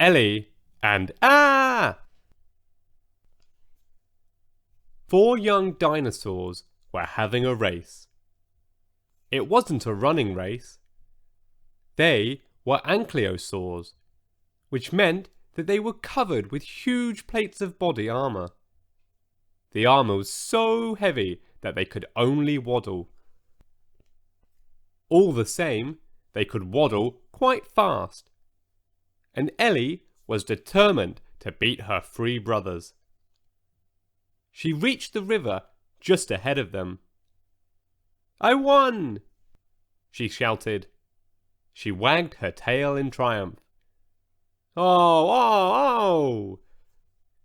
Elly and Ah! 4 young dinosaurs were having a race. It wasn't a running race. They were ankylosaurs, which meant that they were covered with huge plates of body armor. The armor was so heavy that they could only waddle. All the same, they could waddle quite fast. And Elly was determined to beat her 3 brothers. She reached the river just ahead of them. "I won!" she shouted. She wagged her tail in triumph. "Oh, oh, oh!"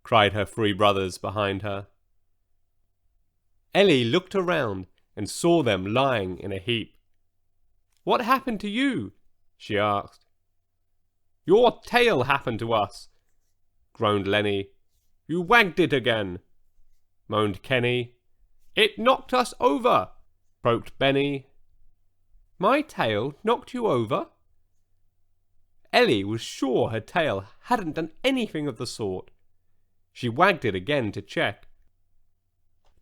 cried her 3 brothers behind her. Elly looked around and saw them lying in a heap. "What happened to you?" she asked. "Your tail happened to us," groaned Lenny. "You wagged it again," moaned Kenny. "It knocked us over," croaked Benny. "My tail knocked you over?" Elly was sure her tail hadn't done anything of the sort. She wagged it again to check.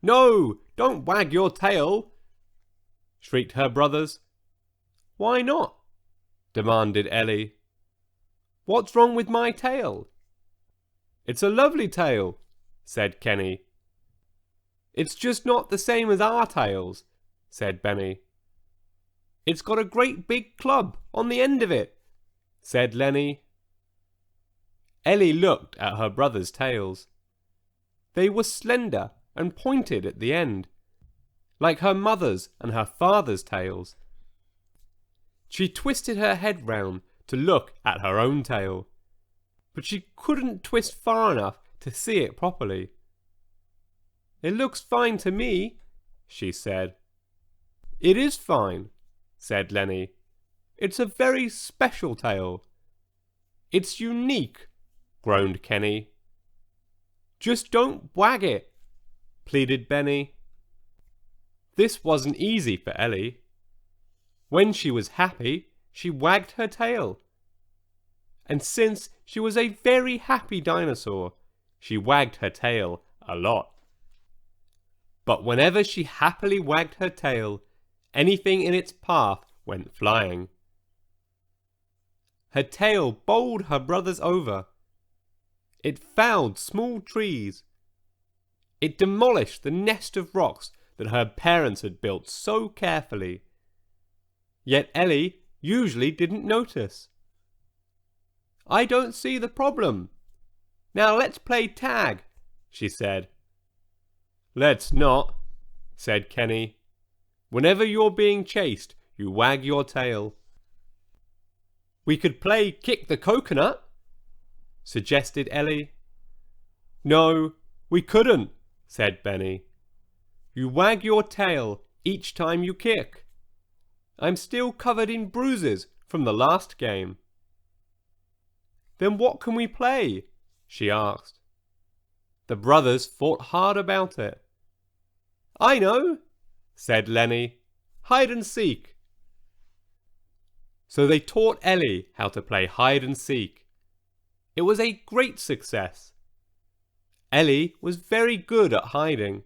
"No, don't wag your tail!" shrieked her brothers. "Why not?" demanded Elly. "What's wrong with my tail?" "It's a lovely tail," said Kenny. "It's just not the same as our tails," said Benny. "It's got a great big club on the end of it," said Lenny. Elly looked at her brothers' tails. They were slender and pointed at the end, like her mother's and her father's tails. She twisted her head round to look at her own tail, but she couldn't twist far enough to see it properly. "It looks fine to me," she said. "It is fine," said Lenny. "It's a very special tail." "It's unique," groaned Kenny. "Just don't wag it," pleaded Benny. This wasn't easy for Elly. When she was happy, she wagged her tail. And since she was a very happy dinosaur, she wagged her tail a lot. But whenever she happily wagged her tail, anything in its path went flying. Her tail bowled her brothers over. It fouled small trees. It demolished the nest of rocks that her parents had built so carefully. Yet Elly usually didn't notice. "I don't see the problem. Now let's play tag," she said. "Let's not," said Kenny. "Whenever you're being chased, you wag your tail." "We could play kick the coconut," suggested Elly. "No, we couldn't," said Benny. "You wag your tail each time you kick. I'm still covered in bruises from the last game." "Then what can we play?" she asked. The brothers thought hard about it. "I know," said Lenny. "Hide and seek." So they taught Elly how to play hide and seek. It was a great success. Elly was very good at hiding.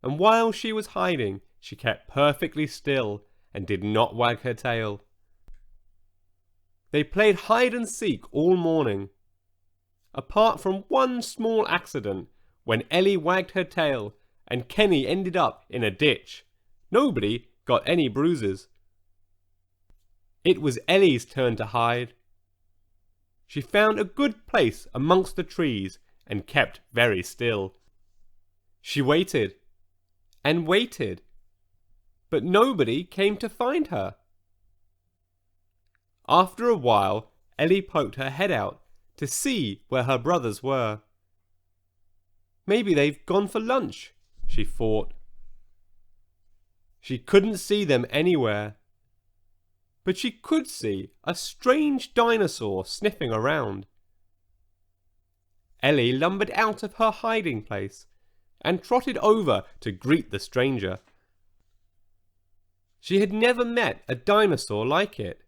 And while she was hiding, she kept perfectly still and did not wag her tail. They played hide and seek all morning. Apart from one small accident, when Elly wagged her tail and Kenny ended up in a ditch, nobody got any bruises. It was Elly's turn to hide. She found a good place amongst the trees and kept very still. She waited and waited, but nobody came to find her. After a while, Elly poked her head out to see where her brothers were. "Maybe they've gone for lunch," she thought. She couldn't see them anywhere, but she could see a strange dinosaur sniffing around. Elly lumbered out of her hiding place and trotted over to greet the stranger. She had never met a dinosaur like it.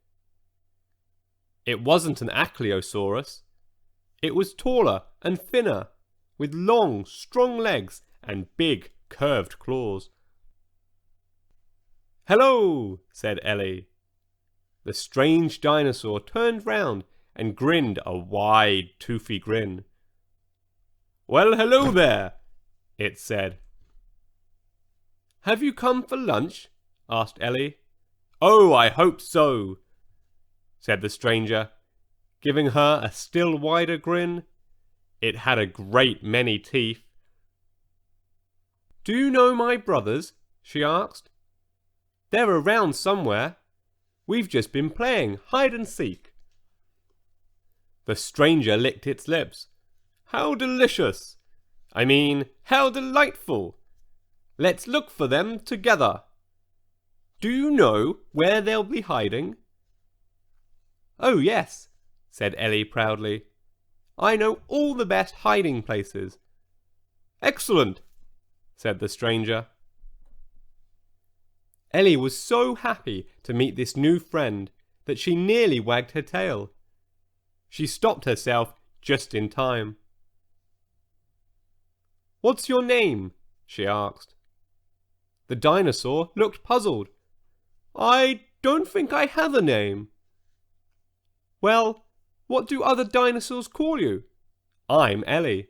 It wasn't an ankylosaurus, It was taller and thinner, with long, strong legs and big, curved claws. "Hello," said Elly. The strange dinosaur turned round and grinned a wide, toothy grin. "Well, hello there," it said. "Have you come for lunch?" asked Elly. "Oh, I hope so," said the stranger, giving her a still wider grin. It had a great many teeth. "Do you know my brothers?" she asked. "They're around somewhere. We've just been playing hide and seek." The stranger licked its lips. "How delicious! I mean, how delightful! Let's look for them together. Do you know where they'll be hiding?" "Oh, yes," said Elly proudly. "I know all the best hiding places." "Excellent," said the stranger. Elly was so happy to meet this new friend that she nearly wagged her tail. She stopped herself just in time. "What's your name?" she asked. The dinosaur looked puzzled. "I don't think I have a name." "Well, what do other dinosaurs call you?" "I'm Elly."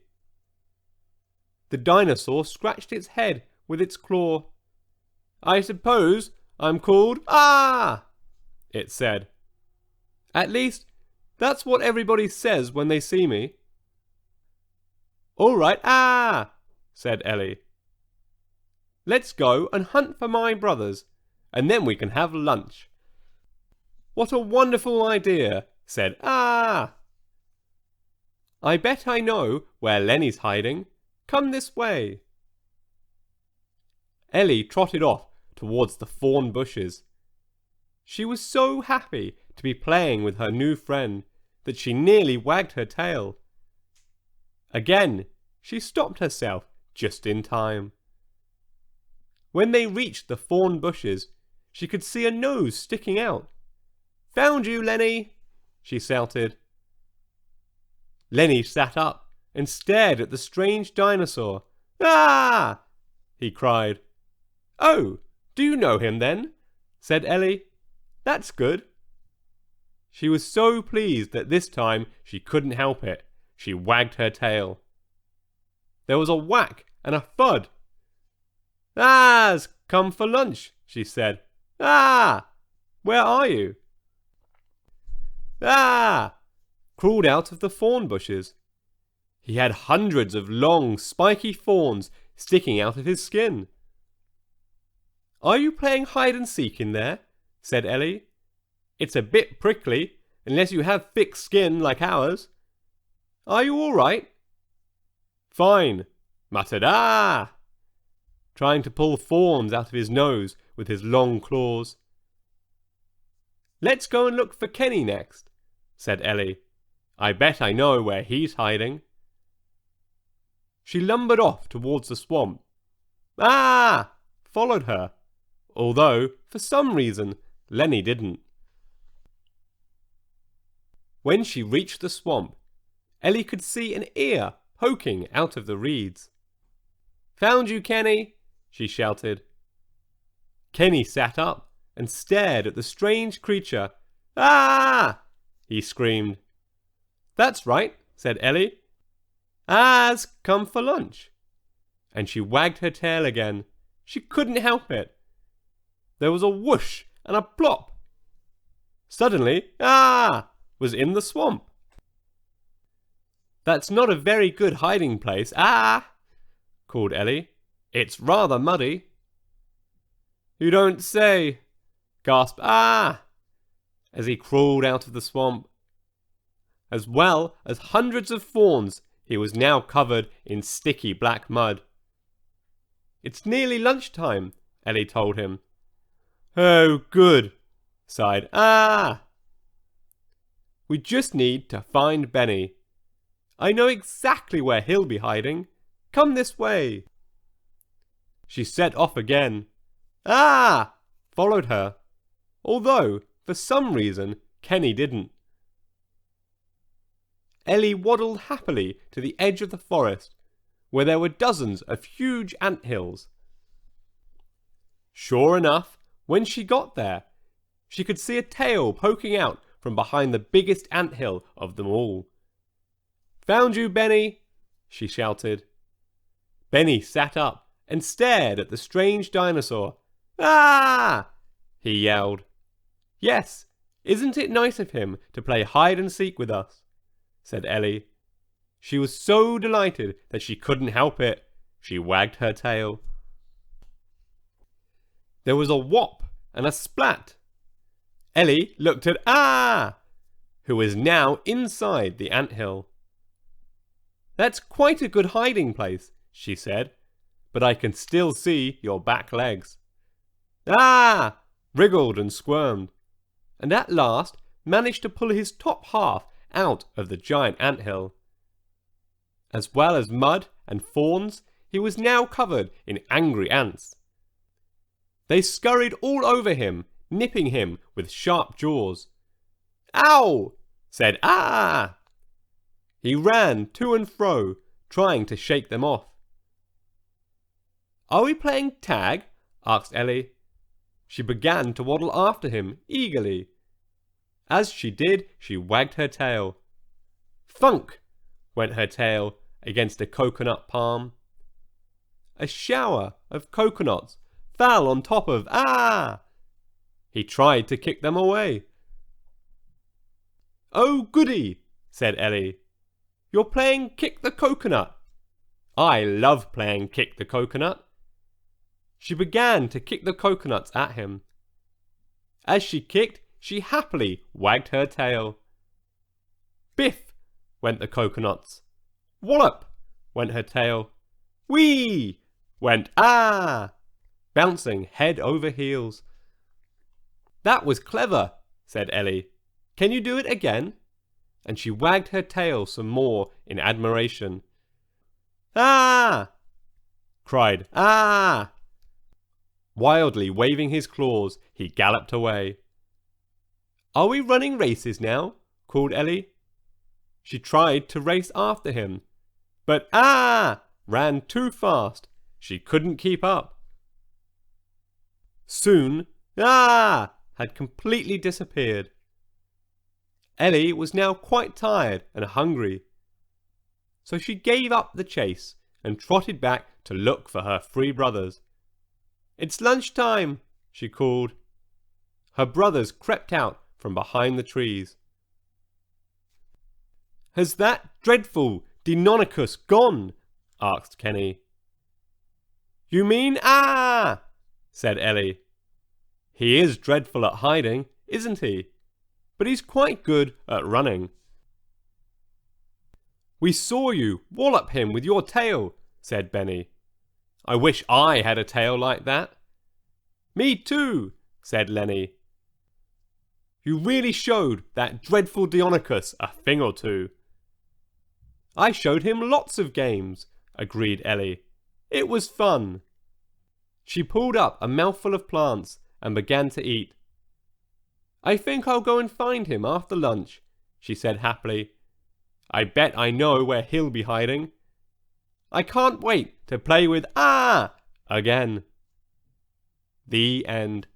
The dinosaur scratched its head with its claw. "I suppose I'm called Ah!" it said. "At least, that's what everybody says when they see me." "All right, Ah!" said Elly. "Let's go and hunt for my brothers, and then we can have lunch." "What a wonderful idea," said Ah! "I bet I know where Lenny's hiding. Come this way." Elly trotted off towards the thorn bushes. She was so happy to be playing with her new friend that she nearly wagged her tail. Again, she stopped herself just in time. When they reached the thorn bushes, she could see a nose sticking out. "Found you, Lenny!" she shouted. Lenny sat up and stared at the strange dinosaur. "Ah!" he cried. "Oh, do you know him then?" said Elly. "That's good." She was so pleased that this time she couldn't help it. She wagged her tail. There was a whack and a thud. "Ah's come for lunch," she said. "Ah! Where are you?" "Ah!" crawled out of the thorn bushes. He had hundreds of long, spiky thorns sticking out of his skin. "Are you playing hide and seek in there?" said Elly. "It's a bit prickly, unless you have thick skin like ours. Are you all right?" "Fine," muttered Ah, trying to pull thorns out of his nose with his long claws. "Let's go and look for Kenny next," said Elly. "I bet I know where he's hiding." She lumbered off towards the swamp. Ah followed her, although, for some reason, Lenny didn't. When she reached the swamp, Elly could see an ear poking out of the reeds. "Found you, Kenny!" she shouted. Kenny sat up and stared at the strange creature. "Ah!" he screamed. "That's right," said Elly. "Ah's come for lunch." And she wagged her tail again. She couldn't help it. There was a whoosh and a plop. Suddenly, Ah was in the swamp. "That's not a very good hiding place, Ah!" called Elly. "It's rather muddy." "You don't say," gasped Ah, as he crawled out of the swamp. As well as hundreds of thorns, he was now covered in sticky black mud. "It's nearly lunchtime," Elly told him. "Oh, good," sighed Ah. "We just need to find Benny. I know exactly where he'll be hiding. Come this way." She set off again. Ah followed her, although, for some reason, Kenny didn't. Elly waddled happily to the edge of the forest, where there were dozens of huge ant hills. Sure enough, when she got there, she could see a tail poking out from behind the biggest ant hill of them all. "Found you, Benny!" she shouted. Benny sat up and stared at the strange dinosaur. "Ah!" he yelled. "Yes, isn't it nice of him to play hide and seek with us?" said Elly. She was so delighted that she couldn't help it. She wagged her tail. There was a whop and a splat. Elly looked at Ah, who was now inside the anthill. "That's quite a good hiding place," she said, "but I can still see your back legs." Ah wriggled and squirmed, and at last managed to pull his top half out of the giant anthill. As well as mud and thorns, he was now covered in angry ants. They scurried all over him, nipping him with sharp jaws. "Ow!" said Ah. He ran to and fro, trying to shake them off. "Are we playing tag?" asked Elly. She began to waddle after him eagerly. As she did, she wagged her tail. Thunk went her tail against a coconut palm. A shower of coconuts fell on top of Ah. He tried to kick them away. "Oh, goody," said Elly. "You're playing kick the coconut." "I love playing kick the coconut." She began to kick the coconuts at him. As she kicked, she happily wagged her tail. Biff went the coconuts. Wallop went her tail. Whee went Ah, bouncing head over heels. "That was clever," said Elly. "Can you do it again?" And she wagged her tail some more in admiration. "Ah!" cried Ah. Wildly waving his claws, he galloped away. "Are we running races now?" called Elly. She tried to race after him, but Ah ran too fast. She couldn't keep up. Soon Ah had completely disappeared. Elly was now quite tired and hungry, so she gave up the chase and trotted back to look for her three brothers. "It's lunchtime," she called. Her brothers crept out from behind the trees. "Has that dreadful Deinonychus gone?" asked Kenny. "You mean Ah?" said Elly. "He is dreadful at hiding, isn't he? But he's quite good at running." "We saw you wallop him with your tail," said Benny. "I wish I had a tail like that." "Me too," said Lenny. "You really showed that dreadful Deinonychus a thing or two." "I showed him lots of games," agreed Elly. "It was fun." She pulled up a mouthful of plants and began to eat. "I think I'll go and find him after lunch," she said happily. "I bet I know where he'll be hiding. I can't wait to play with Ah again." The end.